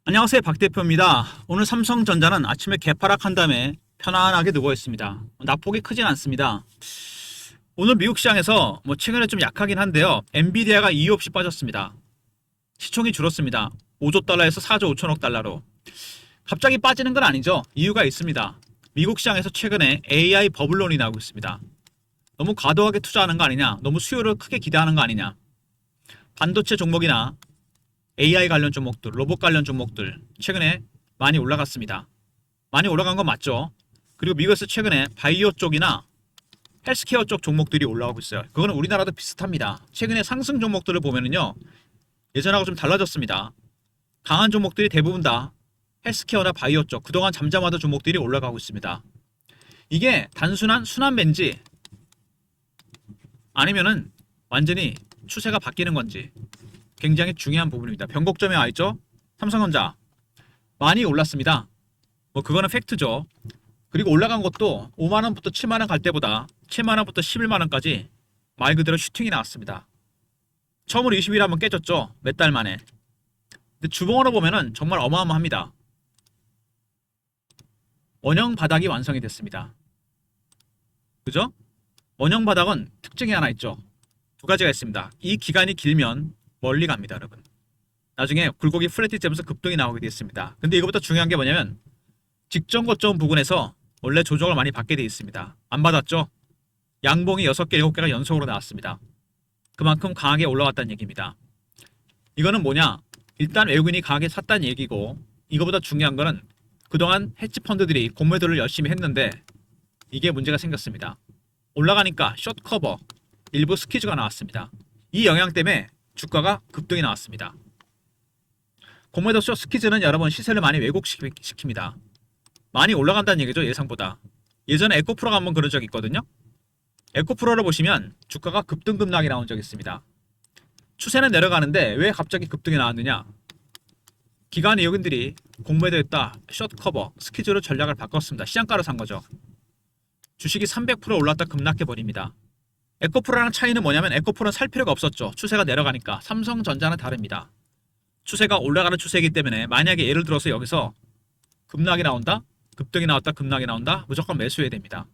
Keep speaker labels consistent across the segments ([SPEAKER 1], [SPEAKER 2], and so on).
[SPEAKER 1] 안녕하세요, 박 대표입니다. 오늘 삼성전자는 아침에 개파락한 다음에 편안하게 누워 있습니다. 낙폭이 크진 않습니다. 오늘 미국 시장에서 최근에 좀 약하긴 한데요. 엔비디아가 이유 없이 빠졌습니다. 시총이 줄었습니다. 5조 달러에서 4조 5천억 달러로. 갑자기 빠지는 건 아니죠. 이유가 있습니다. 미국 시장에서 최근에 AI 버블론이 나오고 있습니다. 너무 과도하게 투자하는 거 아니냐, 너무 수요를 크게 기대하는 거 아니냐. 반도체 종목이나 AI 관련 종목들, 로봇 관련 종목들 최근에 많이 올라갔습니다. 많이 올라간 건 맞죠. 그리고 미국에서 최근에 바이오 쪽이나 헬스케어 쪽 종목들이 올라가고 있어요. 그거는 우리나라도 비슷합니다. 최근에 상승 종목들을 보면은요, 예전하고 좀 달라졌습니다. 강한 종목들이 대부분 다 헬스케어나 바이오 쪽, 그동안 잠잠하던 종목들이 올라가고 있습니다. 이게 단순한 순환매인지 아니면은 완전히 추세가 바뀌는 건지 굉장히 중요한 부분입니다. 변곡점에 와 있죠. 삼성전자 많이 올랐습니다. 그거는 팩트죠. 그리고 올라간 것도 5만원부터 7만원 갈 때보다 7만원부터 11만원까지 말 그대로 슈팅이 나왔습니다. 처음으로 20일 한번 깨졌죠. 몇 달 만에. 근데 주봉으로 보면은 정말 어마어마합니다. 원형 바닥이 완성이 됐습니다. 그죠? 원형 바닥은 특징이 하나 있죠. 두 가지가 있습니다. 이 기간이 길면 멀리 갑니다, 여러분. 나중에 굴곡이 플래티 되면서 급등이 나오게 되었습니다. 근데 이것보다 중요한 게 뭐냐면 직전 고점 부근에서 원래 조정을 많이 받게 되어 있습니다. 안 받았죠? 양봉이 6개, 7개가 연속으로 나왔습니다. 그만큼 강하게 올라왔다는 얘기입니다. 이거는 뭐냐? 일단 외국인이 강하게 샀다는 얘기고, 이거보다 중요한 거는 그동안 헤지 펀드들이 공매도를 열심히 했는데 이게 문제가 생겼습니다. 올라가니까 숏 커버, 일부 스퀴즈가 나왔습니다. 이 영향 때문에 주가가 급등이 나왔습니다. 공매도 숏 스퀴즈는 여러분 시세를 많이 왜곡시킵니다. 많이 올라간다는 얘기죠, 예상보다. 예전에 에코프로가 한번 그런 적이 있거든요. 에코프로를 보시면 주가가 급등급락이 나온 적이 있습니다. 추세는 내려가는데 왜 갑자기 급등이 나왔느냐? 기관 외국인들이 공매도했다, 숏 커버, 스퀴즈로 전략을 바꿨습니다. 시장가로 산 거죠. 주식이 300% 올랐다 급락해버립니다. 에코프로랑 차이는 뭐냐면 에코프로는 살 필요가 없었죠. 추세가 내려가니까. 삼성전자는 다릅니다. 추세가 올라가는 추세이기 때문에 만약에 예를 들어서 여기서 급락이 나온다, 급등이 나왔다, 급락이 나온다, 무조건 매수해야 됩니다.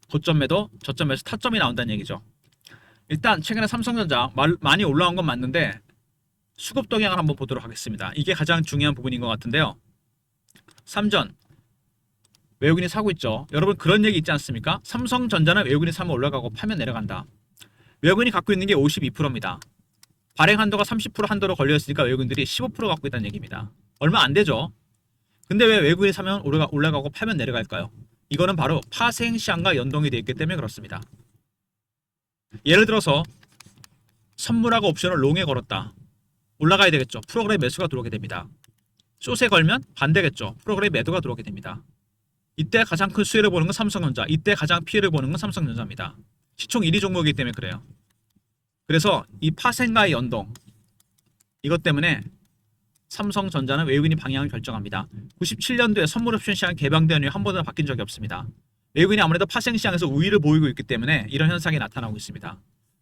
[SPEAKER 1] 고점 매도, 저점 매수, 타점이 나온다는 얘기죠. 일단 최근에 삼성전자 많이 올라온 건 맞는데 수급 동향을 한번 보도록 하겠습니다. 이게 가장 중요한 부분인 것 같은데요. 삼전 외국인이 사고 있죠. 여러분 그런 얘기 있지 않습니까? 삼성전자는 외국인이 사면 올라가고 파면 내려간다. 외국인이 갖고 있는 게 52%입니다. 발행 한도가 30% 한도로 걸려있으니까 외국인들이 15% 갖고 있다는 얘기입니다. 얼마 안 되죠. 근데 왜 외국인이 사면 올라가고 파면 내려갈까요? 이거는 바로 파생시장과 연동이 되어 있기 때문에 그렇습니다. 예를 들어서 선물하고 옵션을 롱에 걸었다. 올라가야 되겠죠. 프로그램 매수가 들어오게 됩니다. 숏에 걸면 반대겠죠. 프로그램 매도가 들어오게 됩니다. 이때 가장 큰 수혜를 보는 건 삼성전자, 이때 가장 피해를 보는 건 삼성전자입니다. 시총 1위 종목이기 때문에 그래요. 그래서 이 파생과의 연동, 이것 때문에 삼성전자는 외국인이 방향을 결정합니다. 97년도에 선물옵션 시장 개방된 이후 한 번도 바뀐 적이 없습니다. 외국인이 아무래도 파생 시장에서 우위를 보이고 있기 때문에 이런 현상이 나타나고 있습니다.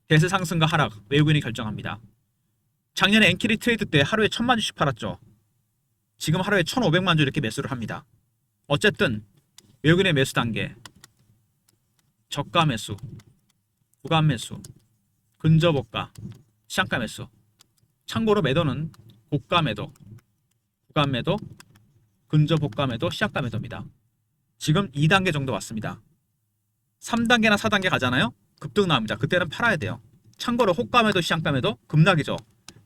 [SPEAKER 1] 대세 상승과 하락, 외국인이 결정합니다. 작년에 엔키리 트레이드 때 하루에 1000만 주씩 팔았죠. 지금 하루에 1500만 주 이렇게 매수를 합니다. 어쨌든 외국인의 매수 단계, 저가 매수, 구간 매수, 근저고가, 시장가 매수. 참고로 매도는 고가 매도, 구간 매도, 근저고가 매도, 시장가 매도입니다. 지금 2단계 정도 왔습니다. 3단계나 4단계 가잖아요? 급등 나옵니다. 그때는 팔아야 돼요. 참고로 호가 매도, 시장가 매도 급락이죠.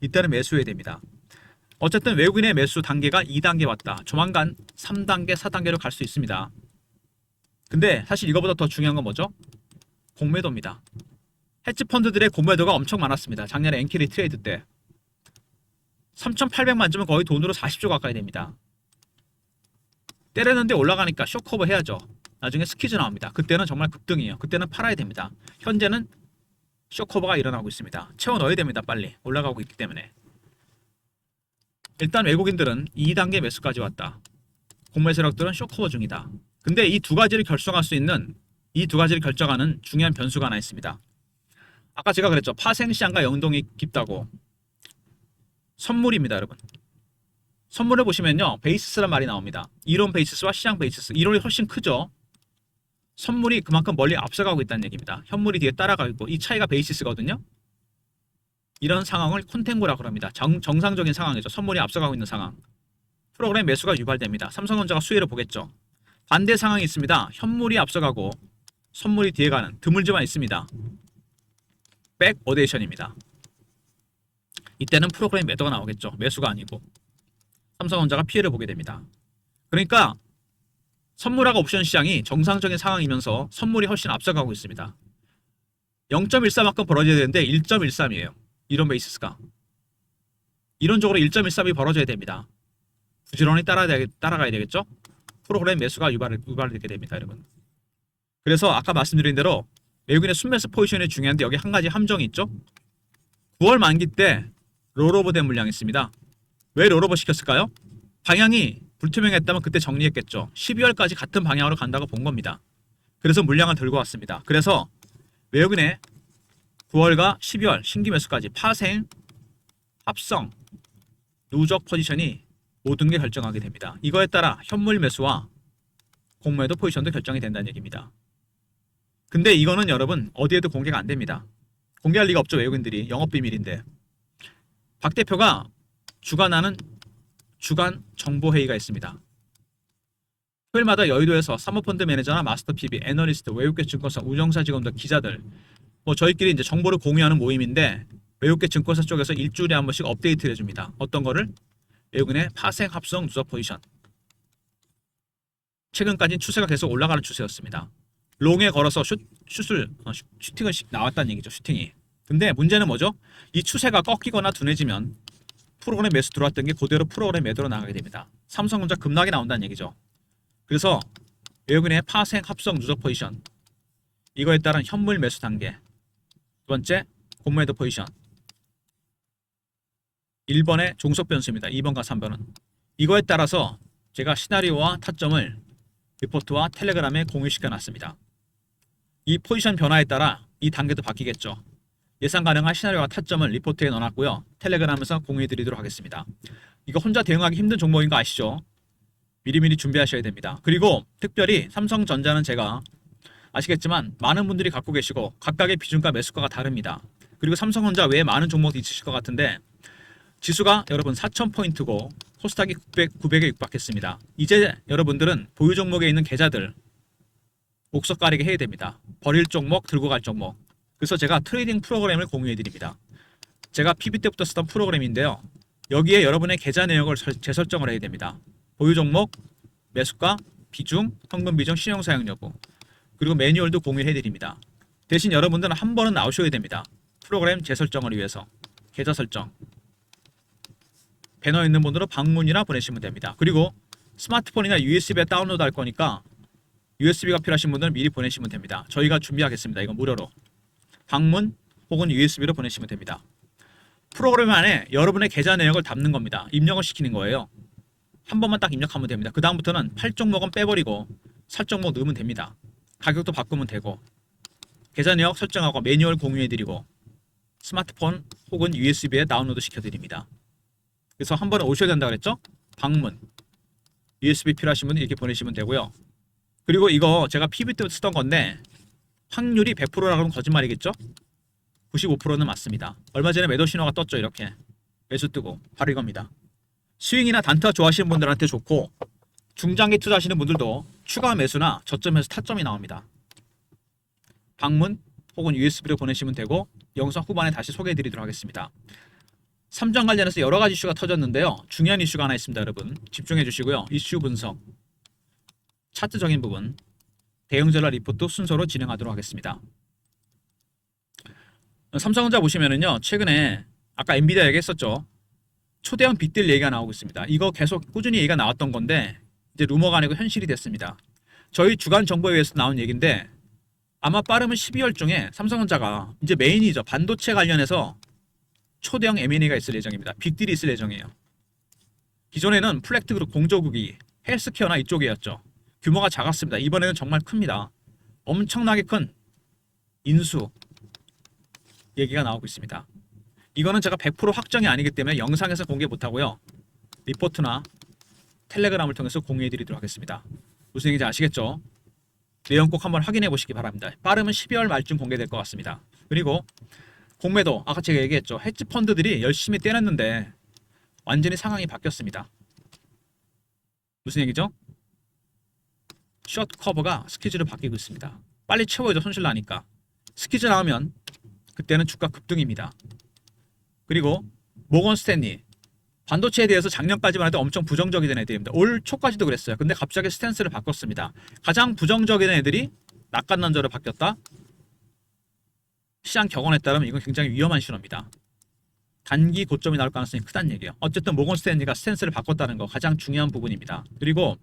[SPEAKER 1] 이때는 매수해야 됩니다. 어쨌든 외국인의 매수 단계가 2단계 왔다. 조만간 3단계, 4단계로 갈 수 있습니다. 근데 사실 이거보다 더 중요한 건 뭐죠? 공매도입니다. 헤지 펀드들의 공매도가 엄청 많았습니다. 작년에 엔키리 트레이드 때 3,800만 주면 거의 돈으로 40조 가까이 됩니다. 때렸는데 올라가니까 쇼커버 해야죠. 나중에 스퀴즈 나옵니다. 그때는 정말 급등이에요. 그때는 팔아야 됩니다. 현재는 쇼커버가 일어나고 있습니다. 채워 넣어야 됩니다. 빨리 올라가고 있기 때문에. 일단 외국인들은 2단계 매수까지 왔다. 공매 세력들은 쇼커버 중이다. 근데 이 두 가지를 결정할 수 있는, 이 두 가지를 결정하는 중요한 변수가 하나 있습니다. 아까 제가 그랬죠. 파생시장과 연동이 깊다고. 선물입니다, 여러분. 선물을 보시면요. 베이시스란 말이 나옵니다. 이론 베이시스와 시장 베이시스. 이론이 훨씬 크죠. 선물이 그만큼 멀리 앞서가고 있다는 얘기입니다. 현물이 뒤에 따라가고 있고 이 차이가 베이시스거든요. 이런 상황을 콘텐고라고 합니다. 정상적인 상황이죠. 선물이 앞서가고 있는 상황. 프로그램 매수가 유발됩니다. 삼성전자가 수혜를 보겠죠. 반대 상황이 있습니다. 현물이 앞서가고 선물이 뒤에 가는 드물지만 있습니다. 백오데이션입니다. 이때는 프로그램 매도가 나오겠죠. 매수가 아니고 삼성전자가 피해를 보게 됩니다. 그러니까 선물하고 옵션 시장이 정상적인 상황이면서 선물이 훨씬 앞서가고 있습니다. 0.14만큼 벌어져야 되는데 1.13이에요. 이런 베이시스가. 이론적으로 1.13이 벌어져야 됩니다. 부지런히 따라가야 되겠죠? 프로그램 매수가 유발되게 됩니다, 여러분. 그래서 아까 말씀드린 대로 외국인의 순매수 포지션이 중요한데 여기 한 가지 함정이 있죠? 9월 만기 때 롤오버 된 물량이 있습니다. 왜 롤오버 시켰을까요? 방향이 불투명했다면 그때 정리했겠죠. 12월까지 같은 방향으로 간다고 본 겁니다. 그래서 물량을 들고 왔습니다. 그래서 외국인의 9월과 12월 신규 매수까지 파생, 합성, 누적 포지션이 모든 게 결정하게 됩니다. 이거에 따라 현물 매수와 공매도 포지션도 결정이 된다는 얘기입니다. 근데 이거는 여러분 어디에도 공개가 안 됩니다. 공개할 리가 없죠. 외국인들이. 영업비밀인데. 박 대표가 주관하는 주간 정보회의가 있습니다. 토요일마다 여의도에서 사모펀드 매니저나 마스터 PB, 애널리스트, 외국계 증권사, 운영사 직원들, 기자들 저희끼리 이제 정보를 공유하는 모임인데 외국계 증권사 쪽에서 일주일에 한 번씩 업데이트를 해줍니다. 어떤 거를? 외국인의 파생, 합성, 누적 포지션. 최근까지 추세가 계속 올라가는 추세였습니다. 롱에 걸어서 슈팅을 나왔다는 얘기죠. 슈팅이. 근데 문제는 뭐죠? 이 추세가 꺾이거나 둔해지면 프로그램 매수 들어왔던 게 그대로 프로그램 매도로 나가게 됩니다. 삼성전자 급락이 나온다는 얘기죠. 그래서 외국인의 파생, 합성, 누적 포지션. 이거에 따른 현물 매수 단계. 두 번째, 공매도 포지션. 1번의 종속 변수입니다. 2번과 3번은. 이거에 따라서 제가 시나리오와 타점을 리포트와 텔레그램에 공유시켜 놨습니다. 이 포지션 변화에 따라 이 단계도 바뀌겠죠. 예상 가능한 시나리오와 타점을 리포트에 넣어놨고요. 텔레그램에서 공유해 드리도록 하겠습니다. 이거 혼자 대응하기 힘든 종목인 거 아시죠? 미리미리 준비하셔야 됩니다. 그리고 특별히 삼성전자는 제가 아시겠지만 많은 분들이 갖고 계시고 각각의 비중과 매수가가 다릅니다. 그리고 삼성전자 외에 많은 종목도 있으실 것 같은데 지수가 여러분 4,000포인트고 코스닥이 900에 육박했습니다. 이제 여러분들은 보유 종목에 있는 계좌들 목석 가리게 해야 됩니다. 버릴 종목, 들고 갈 종목. 그래서 제가 트레이딩 프로그램을 공유해 드립니다. 제가 PB 때부터 쓰던 프로그램인데요. 여기에 여러분의 계좌 내역을 재설정을 해야 됩니다. 보유 종목, 매수가, 비중, 현금 비중, 신용 사용 여부. 그리고 매뉴얼도 공유해 드립니다. 대신 여러분들은 한 번은 나오셔야 됩니다. 프로그램 재설정을 위해서. 계좌 설정. 배너 있는 분들은 방문이나 보내시면 됩니다. 그리고 스마트폰이나 USB에 다운로드 할 거니까 USB가 필요하신 분들은 미리 보내시면 됩니다. 저희가 준비하겠습니다. 이건 무료로. 방문 혹은 USB로 보내시면 됩니다. 프로그램 안에 여러분의 계좌 내역을 담는 겁니다. 입력을 시키는 거예요. 한 번만 딱 입력하면 됩니다. 그 다음부터는 팔 종목은 빼버리고 살 종목 넣으면 됩니다. 가격도 바꾸면 되고 계좌 내역 설정하고 매뉴얼 공유해드리고 스마트폰 혹은 USB에 다운로드 시켜드립니다. 그래서 한 번에 오셔야 된다고 그랬죠? 방문 USB 필요하신 분은 이렇게 보내시면 되고요. 그리고 이거 제가 PB 때 쓰던 건데 확률이 100%라고 하면 거짓말이겠죠? 95%는 맞습니다. 얼마 전에 매도 신호가 떴죠. 이렇게 매수 뜨고 바로 이겁니다. 스윙이나 단타 좋아하시는 분들한테 좋고 중장기 투자하시는 분들도 추가 매수나 저점에서 타점이 나옵니다. 방문 혹은 USB로 보내시면 되고 영상 후반에 다시 소개해 드리도록 하겠습니다. 삼정 관련해서 여러 가지 이슈가 터졌는데요. 중요한 이슈가 하나 있습니다. 여러분 집중해 주시고요. 이슈 분석, 차트적인 부분, 대응 전략 리포트 순서로 진행하도록 하겠습니다. 삼성전자 보시면은요. 최근에 아까 엔비디아 얘기했었죠. 초대형 빅딜 얘기가 나오고 있습니다. 이거 계속 꾸준히 얘기가 나왔던 건데 이제 루머가 아니고 현실이 됐습니다. 저희 주간 정보회의에서 나온 얘기인데 아마 빠르면 12월 중에 삼성전자가 이제 메인이죠. 반도체 관련해서 초대형 M&A가 있을 예정입니다. 빅딜이 있을 예정이에요. 기존에는 플렉트그룹, 공조국이, 헬스케어나 이쪽이었죠. 규모가 작았습니다. 이번에는 정말 큽니다. 엄청나게 큰 인수 얘기가 나오고 있습니다. 이거는 제가 100% 확정이 아니기 때문에 영상에서 공개 못하고요. 리포트나 텔레그램을 통해서 공유해 드리도록 하겠습니다. 무슨 얘기인지 아시겠죠? 내용 꼭 한번 확인해 보시기 바랍니다. 빠르면 12월 말쯤 공개될 것 같습니다. 그리고 공매도 아까 제가 얘기했죠. 헤지 펀드들이 열심히 떼냈는데 완전히 상황이 바뀌었습니다. 무슨 얘기죠? 숏 커버가 스퀴즈로 바뀌고 있습니다. 빨리 채워야죠. 손실 나니까. 스퀴즈 나오면 그때는 주가 급등입니다. 그리고 모건 스탠리 반도체에 대해서 작년까지만 해도 엄청 부정적이던 애들입니다. 올 초까지도 그랬어요. 근데 갑자기 스탠스를 바꿨습니다. 가장 부정적인 애들이 낙관난저로 바뀌었다. 시장 격언에 따르면 이건 굉장히 위험한 신호입니다. 단기 고점이 나올 가능성이 크다는 얘기예요. 어쨌든 모건 스탠리가 스탠스를 바꿨다는 거 가장 중요한 부분입니다. 그리고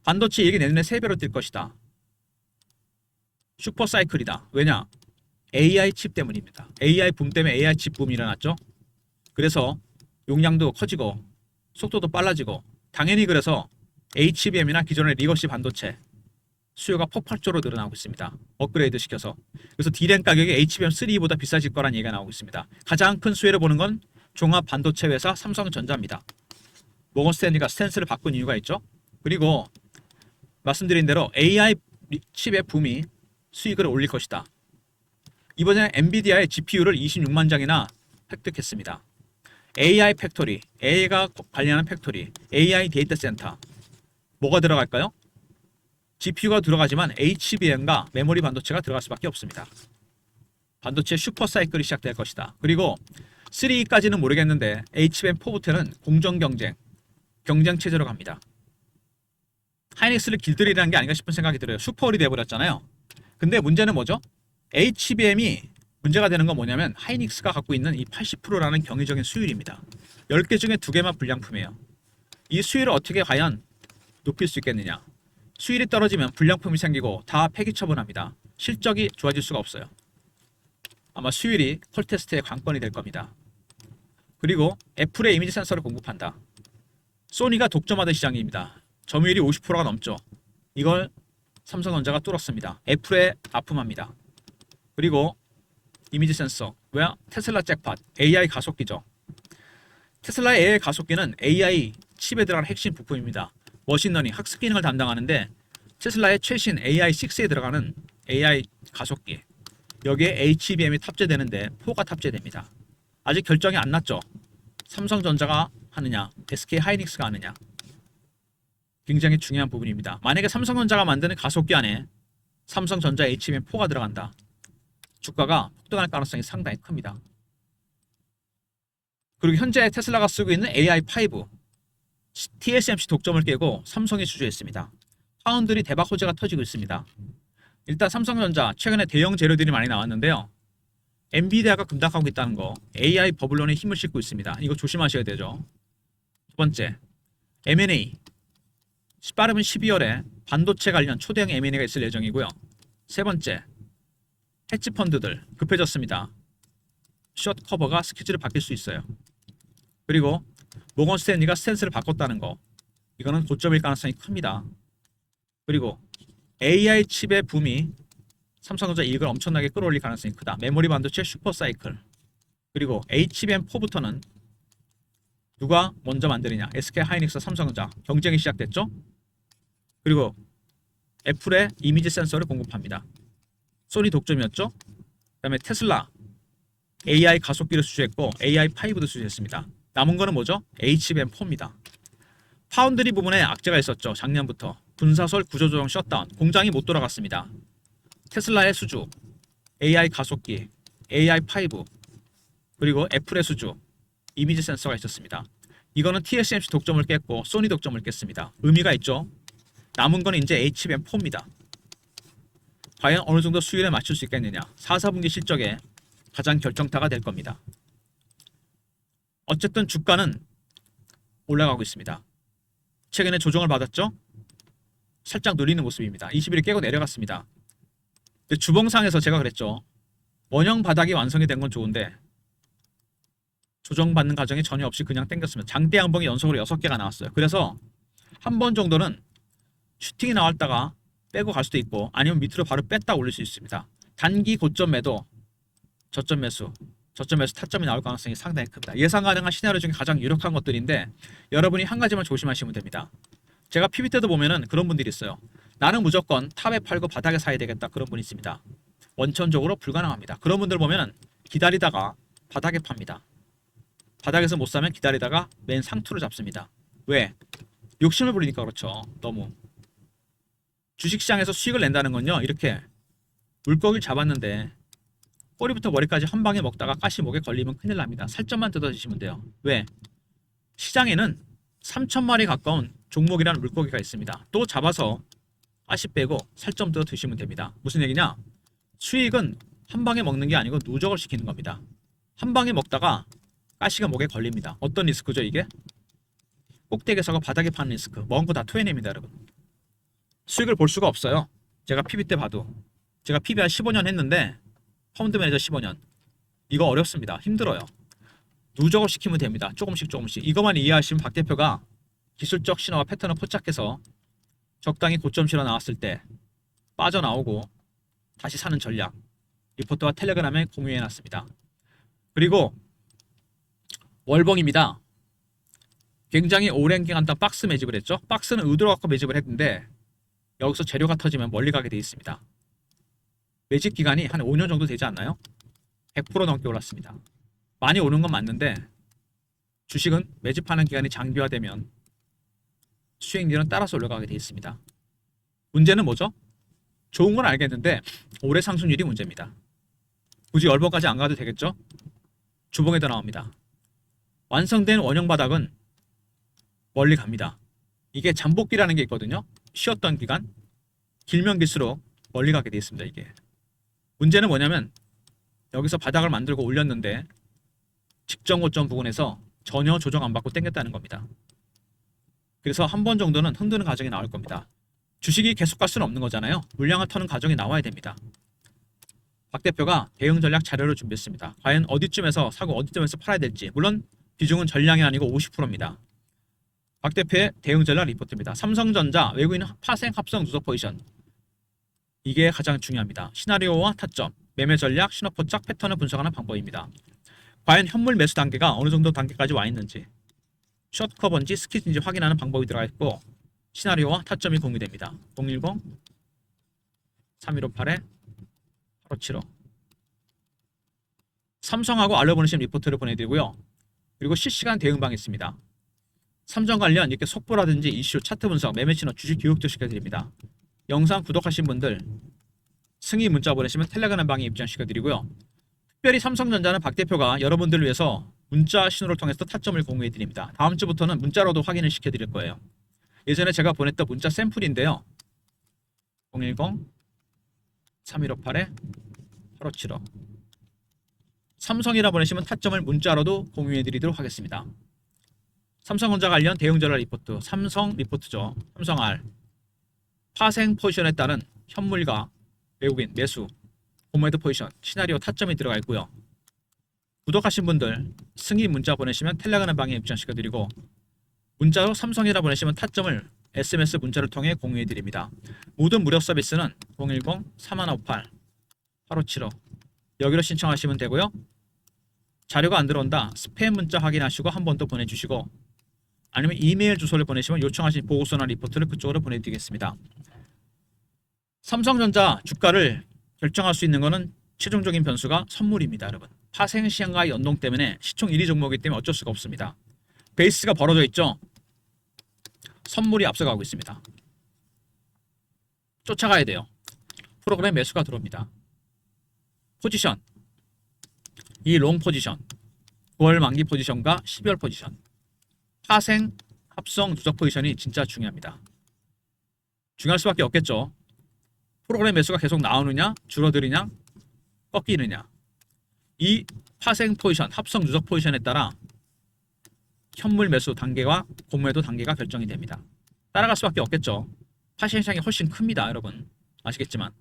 [SPEAKER 1] 반도체 얘기 내년에 3배로 뛸 것이다. 슈퍼사이클이다. 왜냐? AI 칩 때문입니다. AI 붐 때문에 AI 칩 붐이 일어났죠. 그래서 용량도 커지고 속도도 빨라지고 당연히 그래서 HBM이나 기존의 리거시 반도체 수요가 폭발적으로 늘어나고 있습니다. 업그레이드 시켜서. 그래서 D램 가격이 HBM3보다 비싸질 거란 얘기가 나오고 있습니다. 가장 큰 수혜를 보는 건 종합 반도체 회사 삼성전자입니다. 모건 스탠리가 스탠스를 바꾼 이유가 있죠. 그리고 말씀드린 대로 AI 칩의 붐이 수익을 올릴 것이다. 이번에 엔비디아의 GPU를 26만 장이나 획득했습니다. AI 팩토리, AI가 관련한 팩토리, AI 데이터 센터 뭐가 들어갈까요? GPU가 들어가지만 HBM과 메모리 반도체가 들어갈 수밖에 없습니다. 반도체 슈퍼 사이클이 시작될 것이다. 그리고 3까지는 모르겠는데 HBM4부터는 공정 경쟁 체제로 갑니다. 하이닉스를 길들이라는 게 아닌가 싶은 생각이 들어요. 슈퍼홀이 돼버렸잖아요. 근데 문제는 뭐죠? HBM이 문제가 되는 건 뭐냐면 하이닉스가 갖고 있는 이 80%라는 경이적인 수율입니다. 10개 중에 2개만 불량품이에요. 이 수율을 어떻게 과연 높일 수 있겠느냐? 수율이 떨어지면 불량품이 생기고 다 폐기 처분합니다. 실적이 좋아질 수가 없어요. 아마 수율이 콜 테스트의 관건이 될 겁니다. 그리고 애플의 이미지 센서를 공급한다. 소니가 독점하던 시장입니다. 점유율이 50%가 넘죠. 이걸 삼성전자가 뚫었습니다. 애플에 납품합니다. 그리고 이미지 센서, 뭐야? 테슬라 잭팟, AI 가속기죠. 테슬라의 AI 가속기는 AI 칩에 들어가는 핵심 부품입니다. 머신러닝, 학습 기능을 담당하는데 테슬라의 최신 AI6에 들어가는 AI 가속기, 여기에 HBM이 탑재되는데 4가 탑재됩니다. 아직 결정이 안 났죠. 삼성전자가 하느냐, SK 하이닉스가 하느냐. 굉장히 중요한 부분입니다. 만약에 삼성전자가 만드는 가속기 안에 삼성전자 HBM4가 들어간다. 주가가 폭등할 가능성이 상당히 큽니다. 그리고 현재 테슬라가 쓰고 있는 AI5 TSMC 독점을 깨고 삼성이 수주했습니다. 파운드리 대박 호재가 터지고 있습니다. 일단 삼성전자 최근에 대형 재료들이 많이 나왔는데요. 엔비디아가 급락하고 있다는 거, AI 버블론에 힘을 싣고 있습니다. 이거 조심하셔야 되죠. 두 번째, M&A. 빠르면 12월에 반도체 관련 초대형 M&A가 있을 예정이고요. 세 번째, 헤지 펀드들 급해졌습니다. 숏 커버가 스퀴즈를 바뀔 수 있어요. 그리고 모건 스탠리가 스탠스를 바꿨다는 거, 이거는 고점일 가능성이 큽니다. 그리고 AI 칩의 붐이 삼성전자 이익을 엄청나게 끌어올릴 가능성이 크다. 메모리 반도체 슈퍼 사이클. 그리고 HBM4부터는 누가 먼저 만드느냐? SK 하이닉스, 삼성전자 경쟁이 시작됐죠. 그리고 애플의 이미지 센서를 공급합니다. 소니 독점이었죠. 그다음에 테슬라 AI 가속기를 수주했고 AI5도 수주했습니다. 남은 거는 뭐죠? HBM4입니다. 파운드리 부분에 악재가 있었죠. 작년부터 분사설 구조조정 셧다운, 공장이 못 돌아갔습니다. 테슬라의 수주, AI 가속기, AI5, 그리고 애플의 수주, 이미지 센서가 있었습니다. 이거는 TSMC 독점을 깼고 소니 독점을 깼습니다. 의미가 있죠. 남은 건 이제 HBM4입니다. 과연 어느 정도 수율에 맞출 수 있겠느냐? 4, 4분기 실적에 가장 결정타가 될 겁니다. 어쨌든 주가는 올라가고 있습니다. 최근에 조정을 받았죠? 살짝 누리는 모습입니다. 20일에 깨고 내려갔습니다. 근데 주봉상에서 제가 그랬죠. 원형 바닥이 완성이 된 건 좋은데 조정받는 과정이 전혀 없이 그냥 땡겼습니다. 장대 양봉이 연속으로 6개가 나왔어요. 그래서 한 번 정도는 슈팅이 나왔다가 빼고 갈 수도 있고 아니면 밑으로 바로 뺐다 올릴 수 있습니다. 단기 고점 매도, 저점 매수 저점에서 타점이 나올 가능성이 상당히 큽니다. 예상 가능한 시나리오 중에 가장 유력한 것들인데 여러분이 한 가지만 조심하시면 됩니다. 제가 PB 때도 보면은 그런 분들이 있어요. 나는 무조건 탑에 팔고 바닥에 사야 되겠다, 그런 분이 있습니다. 원천적으로 불가능합니다. 그런 분들 보면은 기다리다가 바닥에 팝니다. 바닥에서 못 사면 기다리다가 맨 상투를 잡습니다. 왜? 욕심을 부리니까 그렇죠. 너무. 주식시장에서 수익을 낸다는 건요, 이렇게 물고기를 잡았는데 꼬리부터 머리까지 한 방에 먹다가 가시 목에 걸리면 큰일 납니다. 살점만 뜯어주시면 돼요. 왜? 시장에는 3,000마리 가까운 종목이라는 물고기가 있습니다. 또 잡아서 가시 빼고 살점 뜯어 드시면 됩니다. 무슨 얘기냐? 수익은 한 방에 먹는 게 아니고 누적을 시키는 겁니다. 한 방에 먹다가 가시가 목에 걸립니다. 어떤 리스크죠 이게? 꼭대기에 서고 바닥에 파는 리스크. 먹은 거 다 토해냅니다, 여러분. 수익을 볼 수가 없어요. 제가 PB 때 봐도. 제가 PB 한 15년 했는데 파운드 매니저 15년. 이거 어렵습니다. 힘들어요. 누적을 시키면 됩니다. 조금씩 조금씩. 이것만 이해하시면 박 대표가 기술적 신호와 패턴을 포착해서 적당히 고점 실어 나왔을 때 빠져나오고 다시 사는 전략 리포트와 텔레그램에 공유해놨습니다. 그리고 월봉입니다. 굉장히 오랜 기간 동안 박스 매집을 했죠. 박스는 의도로 갖고 매집을 했는데 여기서 재료가 터지면 멀리 가게 돼 있습니다. 매집 기간이 한 5년 정도 되지 않나요? 100% 넘게 올랐습니다. 많이 오른 건 맞는데 주식은 매집하는 기간이 장기화되면 수익률은 따라서 올라가게 돼 있습니다. 문제는 뭐죠? 좋은 건 알겠는데 올해 상승률이 문제입니다. 굳이 열번까지 안 가도 되겠죠? 주봉에도 나옵니다. 완성된 원형 바닥은 멀리 갑니다. 이게 잠복기라는 게 있거든요. 쉬었던 기간 길면 길수록 멀리 가게 돼 있습니다. 이게 문제는 뭐냐면 여기서 바닥을 만들고 올렸는데 직전 고점 부근에서 전혀 조정 안 받고 땡겼다는 겁니다. 그래서 한 번 정도는 흔드는 과정이 나올 겁니다. 주식이 계속 갈 수는 없는 거잖아요. 물량을 터는 과정이 나와야 됩니다. 박 대표가 대응 전략 자료를 준비했습니다. 과연 어디쯤에서 사고 어디쯤에서 팔아야 될지. 물론 비중은 전량이 아니고 50%입니다. 박 대표의 대응 전략 리포트입니다. 삼성전자 외국인 파생 합성 누적 포지션. 이게 가장 중요합니다. 시나리오와 타점, 매매 전략, 신호 포착, 패턴을 분석하는 방법입니다. 과연 현물 매수 단계가 어느 정도 단계까지 와 있는지, 숏커버인지 스키즈인지 확인하는 방법이 들어가 있고 시나리오와 타점이 공유됩니다. 010-3158-8575 삼성하고 알려보내신 리포트를 보내드리고요. 그리고 실시간 대응방이 있습니다. 삼성 관련 이렇게 속보라든지 이슈, 차트 분석, 매매 신호, 주식 교육도 시켜드립니다. 영상 구독하신 분들 승희 문자 보내시면 텔레그램 방에 입장시켜드리고요. 특별히 삼성전자는 박 대표가 여러분들을 위해서 문자 신호를 통해서 타점을 공유해드립니다. 다음 주부터는 문자로도 확인을 시켜드릴 거예요. 예전에 제가 보냈던 문자 샘플인데요. 010-3158-8575 삼성이라 보내시면 타점을 문자로도 공유해드리도록 하겠습니다. 삼성전자 관련 대응 전략 리포트, 삼성 리포트죠. 삼성R 파생 포지션에 따른 현물과 외국인 매수, 홈웨드 포지션, 시나리오 타점이 들어가 있고요. 구독하신 분들 승희 문자 보내시면 텔레그램 방에 입장시켜드리고 문자로 삼성이라 보내시면 타점을 SMS 문자를 통해 공유해드립니다. 모든 무료 서비스는 010-3158-8575 여기로 신청하시면 되고요. 자료가 안 들어온다. 스팸 문자 확인하시고 한 번 더 보내주시고 아니면 이메일 주소를 보내시면 요청하신 보고서나 리포트를 그쪽으로 보내드리겠습니다. 삼성전자 주가를 결정할 수 있는 것은 최종적인 변수가 선물입니다. 여러분. 파생 시장과의 연동 때문에 시총 1위 종목이기 때문에 어쩔 수가 없습니다. 베이스가 벌어져 있죠. 선물이 앞서가고 있습니다. 쫓아가야 돼요. 프로그램 매수가 들어옵니다. 포지션 이 롱 포지션 9월 만기 포지션과 12월 포지션 파생 합성 누적 포지션이 진짜 중요합니다. 중요할 수밖에 없겠죠. 프로그램 매수가 계속 나오느냐 줄어들느냐 꺾이느냐 이 파생 포지션 합성 누적 포지션에 따라 현물 매수 단계와 공매도 단계가 결정이 됩니다. 따라갈 수밖에 없겠죠. 파생 시장이 훨씬 큽니다. 여러분 아시겠지만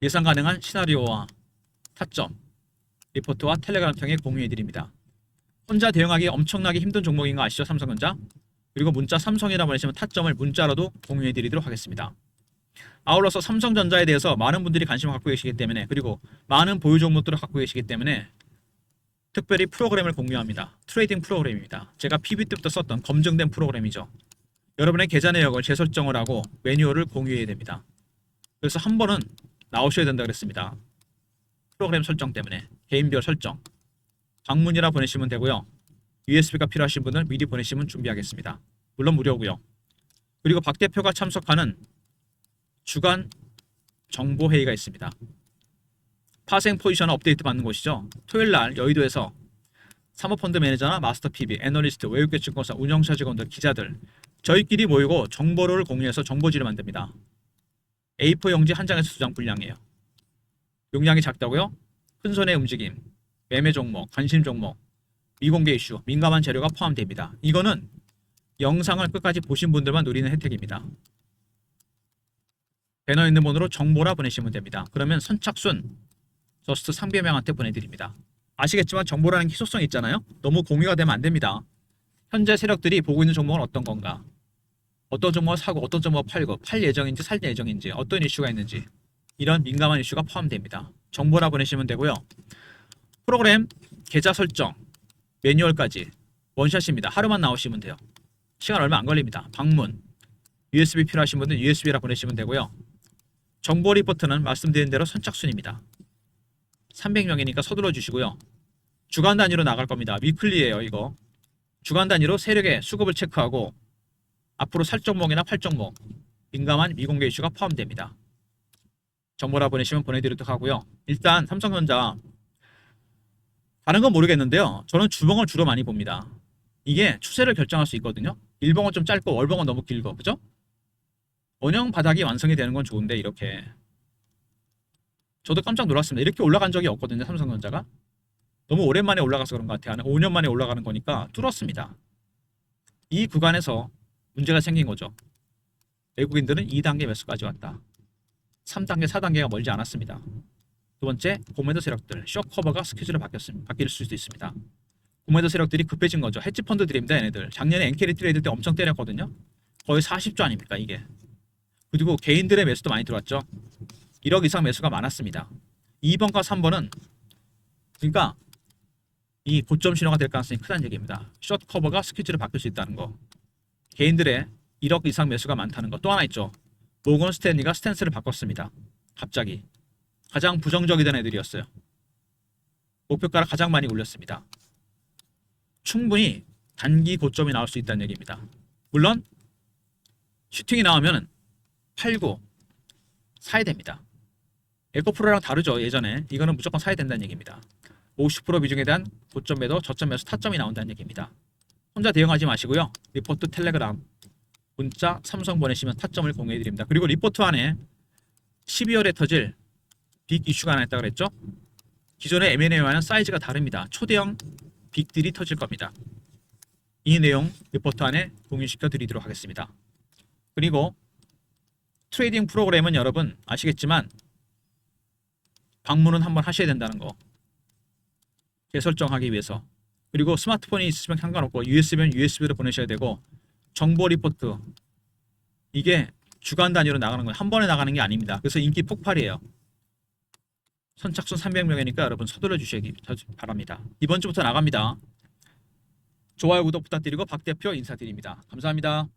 [SPEAKER 1] 예상 가능한 시나리오와 타점 리포트와 텔레그램 통해 공유해드립니다. 혼자 대응하기 엄청나게 힘든 종목인 거 아시죠? 삼성전자. 그리고 문자 삼성이라 보내시면 타점을 문자로도 공유해드리도록 하겠습니다. 아울러서 삼성전자에 대해서 많은 분들이 관심을 갖고 계시기 때문에, 그리고 많은 보유 종목들을 갖고 계시기 때문에 특별히 프로그램을 공유합니다. 트레이딩 프로그램입니다. 제가 PB 때부터 썼던 검증된 프로그램이죠. 여러분의 계좌 내역을 재설정을 하고 매뉴얼을 공유해야 됩니다. 그래서 한 번은 나오셔야 된다 그랬습니다. 프로그램 설정 때문에 개인별 설정. 방문이라 보내시면 되고요. USB가 필요하신 분은 미리 보내시면 준비하겠습니다. 물론 무료고요. 그리고 박 대표가 참석하는 주간 정보회의가 있습니다. 파생 포지션 업데이트 받는 곳이죠. 토요일날 여의도에서 사모펀드 매니저나 마스터 PB, 애널리스트, 외국계 증권사, 운영사 직원들, 기자들 저희끼리 모이고 정보를 공유해서 정보지를 만듭니다. A4 용지 한 장에서 2장 분량이에요. 용량이 작다고요? 큰 손의 움직임, 매매 종목, 관심 종목, 미공개 이슈, 민감한 재료가 포함됩니다. 이거는 영상을 끝까지 보신 분들만 누리는 혜택입니다. 배너 있는 번호로 정보라 보내시면 됩니다. 그러면 선착순 저스트 상대명한테 보내드립니다. 아시겠지만 정보라는 희소성이 있잖아요. 너무 공유가 되면 안 됩니다. 현재 세력들이 보고 있는 종목은 어떤 건가, 어떤 종목을 사고 어떤 종목을 팔고 팔 예정인지 살 예정인지 어떤 이슈가 있는지 이런 민감한 이슈가 포함됩니다. 정보라 보내시면 되고요. 프로그램 계좌 설정 매뉴얼까지 원샷입니다. 하루만 나오시면 돼요. 시간 얼마 안 걸립니다. 방문 USB 필요하신 분들은 USB라 보내시면 되고요. 정보 리포트는 말씀드린 대로 선착순입니다. 300명이니까 서둘러 주시고요. 주간 단위로 나갈 겁니다. 위클리예요. 이거 주간 단위로 세력의 수급을 체크하고 앞으로 살 종목이나 팔 종목 민감한 미공개 이슈가 포함됩니다. 정보라 보내시면 보내드리도록 하고요. 일단 삼성전자 다른 건 모르겠는데요. 저는 주봉을 주로 많이 봅니다. 이게 추세를 결정할 수 있거든요. 일봉은 좀 짧고 월봉은 너무 길고, 그죠? 원형 바닥이 완성이 되는 건 좋은데 이렇게 저도 깜짝 놀랐습니다. 이렇게 올라간 적이 없거든요. 삼성전자가 너무 오랜만에 올라가서 그런 것 같아요. 한 5년 만에 올라가는 거니까 뚫었습니다. 이 구간에서 문제가 생긴 거죠. 외국인들은 2단계 매수까지 왔다. 3단계, 4단계가 멀지 않았습니다. 두 번째, 고매도 세력들 쇼커버가 스케줄을 바뀔 수도 있습니다. 고매도 세력들이 급해진 거죠. 헤지펀드들입니다. 얘네들 작년에 엔캐리 트레이드 때 엄청 때렸거든요. 거의 40조 아닙니까 이게. 그리고 개인들의 매수도 많이 들어왔죠. 1억 이상 매수가 많았습니다. 2번과 3번은 그러니까 이 고점 신호가 될 가능성이 크다는 얘기입니다. 숏 커버가 스케줄을 바뀔 수 있다는 거. 개인들의 1억 이상 매수가 많다는 거. 또 하나 있죠. 모건 스탠리가 스탠스를 바꿨습니다. 갑자기. 가장 부정적이던 애들이었어요. 목표가를 가장 많이 올렸습니다. 충분히 단기 고점이 나올 수 있다는 얘기입니다. 물론 슈팅이 나오면 팔고 사야 됩니다. 에코프로랑 다르죠. 예전에 이거는 무조건 사야 된다는 얘기입니다. 50% 비중에 대한 고점 매도, 저점 매수, 타점이 나온다는 얘기입니다. 혼자 대응하지 마시고요. 리포트 텔레그램 문자 삼성 보내시면 타점을 공유해드립니다. 그리고 리포트 안에 12월에 터질 빅 이슈가 하나 있다고 그랬죠. 기존의 M&A와는 사이즈가 다릅니다. 초대형 빅딜이 터질 겁니다. 이 내용 리포트 안에 공유시켜 드리도록 하겠습니다. 그리고 트레이딩 프로그램은 여러분 아시겠지만 방문은 한번 하셔야 된다는 거. 재설정하기 위해서. 그리고 스마트폰이 있으면 상관없고 USB면 USB로 보내셔야 되고 정보 리포트 이게 주간 단위로 나가는 건 한 번에 나가는 게 아닙니다. 그래서 인기 폭발이에요. 선착순 300명이니까 여러분 서둘러 주시기 바랍니다. 이번 주부터 나갑니다. 좋아요 구독 부탁드리고 박 대표 인사드립니다. 감사합니다.